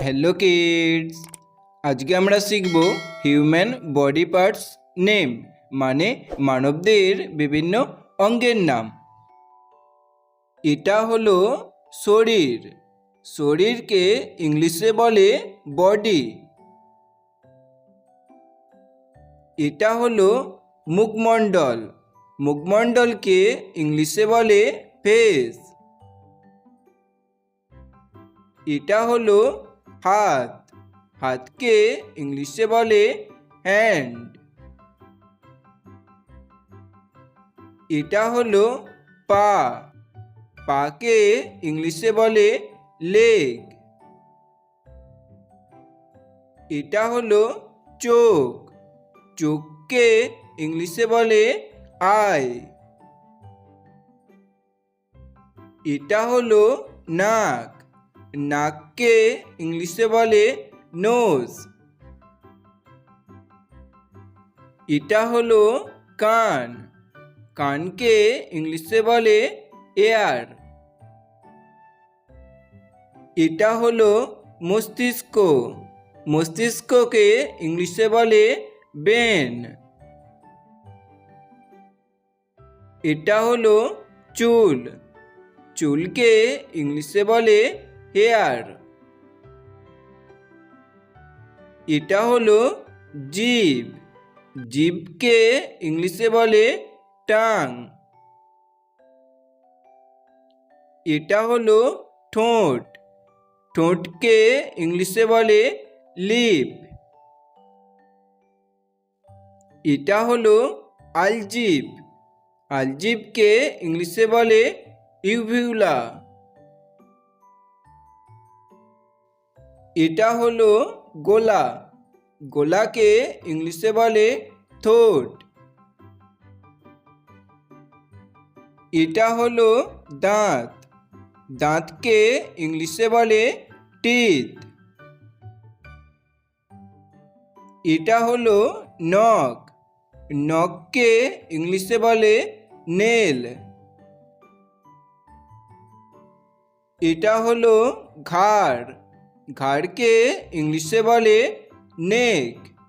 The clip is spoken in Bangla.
হ্যালো কিডস, আজকে আমরা শিখব হিউম্যান বডি পার্টস নেম, মানে মানবদের বিভিন্ন অঙ্গের নাম। এটা হলো শরীর। শরীরকে ইংলিশে বলে বডি। এটা হলো মুখমণ্ডল। মুখমণ্ডলকে ইংলিশে বলে ফেস। এটা হলো হাত। হাতকে ইংলিশে বলে হ্যান্ড। এটা হলো পা। পাকে ইংলিশে বলে লেগ। এটা হলো চোখ। চোখকে ইংলিশে বলে আই। এটা হলো নাক। নাককে ইংলিশে বলে নোজ। এটা হলো কান। কানকে ইংলিশে বলে এয়ার। এটা হলো মস্তিষ্ক। মস্তিষ্ককে ইংলিশে বলে ব্রেন। এটা হলো চুল। চুলকে ইংলিশে বলে হেয়ার। এটা হলো জিভ। জিভকে ইংলিশে বলে টাং। এটা হলো ঠোঁট। ঠোঁটকে ইংলিশে বলে লিপ। এটা হলো আলজিভ। আলজিভকে ইংলিশে বলে ইউভিউলা। এটা হলো গলা। গলাকে ইংলিশে বলে থ্রোট। এটা হলো দাঁত। দাঁতকে ইংলিশে বলে টিথ। এটা হলো নখ। নখকে ইংলিশে বলে নেল। এটা হলো ঘাড়। ঘাড়কে ইংলিশে বলে নেক।